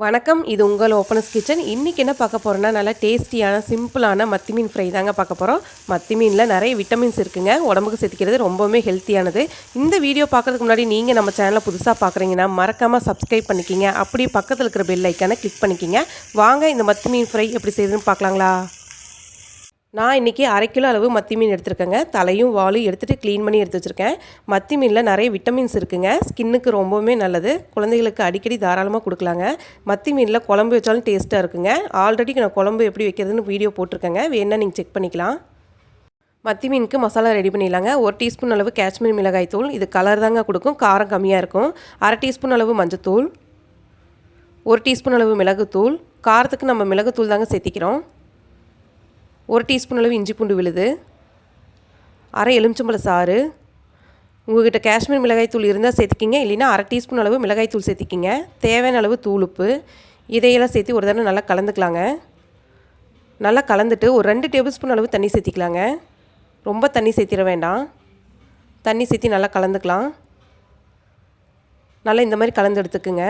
வணக்கம், இது உங்கள் ஓப்பனஸ் கிச்சன். இன்றைக்கி என்ன பார்க்க போகிறோன்னா, நல்லா டேஸ்டியான சிம்பிளான மத்தி மீன் ஃப்ரை தாங்க பார்க்க போகிறோம். மத்தி மீனில் நிறைய விட்டமின்ஸ் இருக்குங்க, உடம்புக்கு சேர்த்துக்கிறது ரொம்பவுமே ஹெல்த்தியானது. இந்த வீடியோ பார்க்குறதுக்கு முன்னாடி நீங்கள் நம்ம சேனலை புதுசாக பார்க்குறீங்கன்னா மறக்காமல் சப்ஸ்கிரைப் பண்ணிக்கிங்க. அப்படியே பக்கத்தில் இருக்கிற பெல் ஐக்கானை கிளிக் பண்ணிக்கிங்க. வாங்க இந்த மத்தி மீன் ஃப்ரை எப்படி செய்யுதுன்னு பார்க்கலாங்களா? நான் இன்றைக்கி 1/2 கிலோ அளவு மத்தி மீன் எடுத்துருக்கேங்க. தலையும் வாலும் எடுத்துகிட்டு க்ளீன் பண்ணி எடுத்து வச்சுருக்கேன். மத்தி மீனில் நிறைய விட்டமின்ஸ் இருக்குங்க, ஸ்கின்னுக்கு ரொம்பவுமே நல்லது. குழந்தைகளுக்கு அடிக்கடி தாராளமாக கொடுக்கலாங்க. மத்தி மீனில் குழம்பு வச்சாலும் டேஸ்ட்டாக இருக்குங்க. ஆல்ரெடி நான் குழம்பு எப்படி வைக்கிறதுன்னு வீடியோ போட்டிருக்கேங்க, வேணால் நீங்கள் செக் பண்ணிக்கலாம். மத்தி மீனுக்கு மசாலா ரெடி பண்ணிடலாங்க. 1 டீஸ்பூன் அளவு காஷ்மீர் மிளகாய் தூள், இது கலர் தாங்க கொடுக்கும், காரம் கம்மியாக இருக்கும். 1/2 டீஸ்பூன் அளவு மஞ்சத்தூள், 1 டீஸ்பூன் அளவு மிளகுத்தூள், காரத்துக்கு நம்ம மிளகுத்தூள் தாங்க சேர்த்திக்கிறோம். 1 டீஸ்பூன் அளவு இஞ்சி பூண்டு விழுது, 1/2 எலுமிச்சம்பழ சாறு. உங்கள்கிட்ட காஷ்மீர் மிளகாய் தூள் இருந்தால் சேர்த்திக்கிங்க, இல்லைன்னா 1/2 டீஸ்பூன் அளவு மிளகாய் தூள் சேர்த்திக்கிங்க. தேவையான அளவு தூளுப்பு, இதையெல்லாம் சேர்த்து ஒரு தடவை நல்லா கலந்துக்கலாங்க. நல்லா கலந்துட்டு ஒரு 2 டேபிள் ஸ்பூன் அளவு தண்ணி சேர்த்திக்கலாங்க. ரொம்ப தண்ணி சேர்த்திட வேண்டாம். தண்ணி சேர்த்தி நல்லா கலந்துக்கலாம். நல்லா இந்த மாதிரி கலந்து எடுத்துக்குங்க.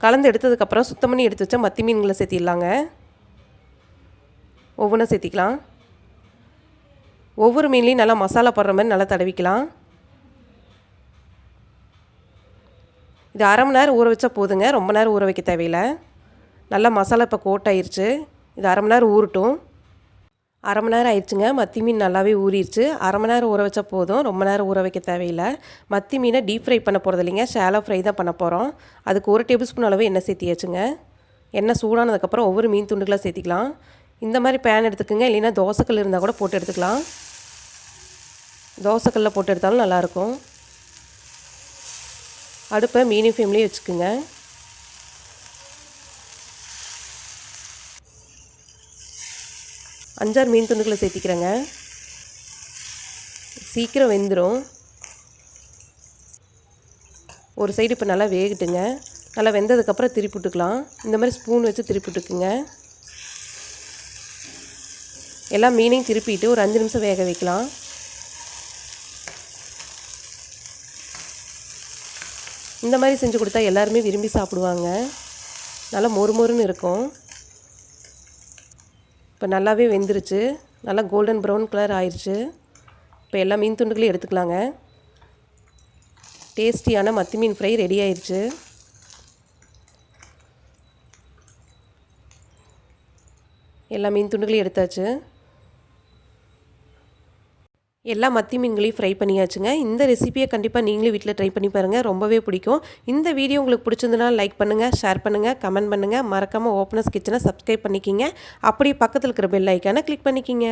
கலந்து எடுத்ததுக்கப்புறம் சுத்தம் பண்ணி எடுத்து வச்சா மத்தி மீன்களை சேர்த்திடலாங்க. ஒவ்வொன்றா சேர்த்திக்கலாம். ஒவ்வொரு மீன்லேயும் நல்லா மசாலா போடுற மாதிரி நல்லா தடவிக்கலாம். இது 1/2 மணி நேரம் ஊற வச்சா போதுங்க, ரொம்ப நேரம் ஊற வைக்க தேவையில்லை. நல்லா மசாலா இப்போ கோட் ஆயிடுச்சு. இது 1/2 மணி நேரம் ஊறட்டும். 1/2 மணி நேரம் ஆயிடுச்சுங்க, மத்தி மீன் நல்லாவே ஊறிடுச்சு. 1/2 மணி நேரம் ஊற வச்சா போதும், ரொம்ப நேரம் ஊற வைக்க தேவையில்லை. மத்தி மீனை டீப் ஃப்ரை பண்ண போகிறது இல்லைங்க, ஷாலோ ஃப்ரை தான் பண்ண போகிறோம். அதுக்கு 1 டேபிள் ஸ்பூன் அளவு எண்ணெய் சேர்த்தியாச்சுங்க. எண்ணெய் சூடானதுக்கப்புறம் ஒவ்வொரு மீன் துண்டுகளாக சேர்த்திக்கலாம். இந்த மாதிரி பேன் எடுத்துக்கோங்க, இல்லைன்னா தோசைக்கல் இருந்தால் கூட போட்டு எடுத்துக்கலாம். தோசைக்கல்லில் போட்டு எடுத்தாலும் நல்லாயிருக்கும். அடுப்பை மீடியம் ஃப்ளேம்லேயே வச்சுக்கோங்க. அஞ்சாறு மீன் துண்டுகளை சேர்த்திக்கிறேங்க. சீக்கிரம் வெந்துடும். ஒரு சைடு இப்போ நல்லா வேகட்டுங்க. நல்லா வெந்ததுக்கப்புறம் திருப்பி விட்டுக்கலாம். இந்த மாதிரி ஸ்பூன் வச்சு திருப்பி விட்டுக்குங்க. எல்லா மீனையும் திருப்பிட்டு ஒரு 5 நிமிஷம் வேக வைக்கலாம். இந்த மாதிரி செஞ்சு கொடுத்தா எல்லாருமே விரும்பி சாப்பிடுவாங்க. நல்லா மொறுமொறுன்னு இருக்கும். இப்போ நல்லாவே வெந்துருச்சு, நல்லா கோல்டன் ப்ரௌன் கலர் ஆயிடுச்சு. இப்போ எல்லா மீன் துண்டுகளையும் எடுத்துக்கலாங்க. டேஸ்டியான மத்தி மீன் ஃப்ரை ரெடி ஆயிடுச்சு. எல்லா மீன் துண்டுகளையும் எடுத்தாச்சு. எல்லா மத்தி மீன்களையும் ஃப்ரை பண்ணியாச்சுங்க. இந்த ரெசிபியை கண்டிப்பாக நீங்களும் வீட்டில் ட்ரை பண்ணி பாருங்கள், ரொம்பவே பிடிக்கும். இந்த வீடியோ உங்களுக்கு பிடிச்சிருந்தனா லைக் பண்ணுங்கள், ஷேர் பண்ணுங்கள், கமெண்ட் பண்ணுங்கள். மறக்காமல் ஓப்பனஸ் கிச்சனை சப்ஸ்கிரைப் பண்ணிக்கிங்க. அப்படியே பக்கத்தில் இருக்கிற பெல் ஐக்கானை கிளிக் பண்ணிக்கிங்க.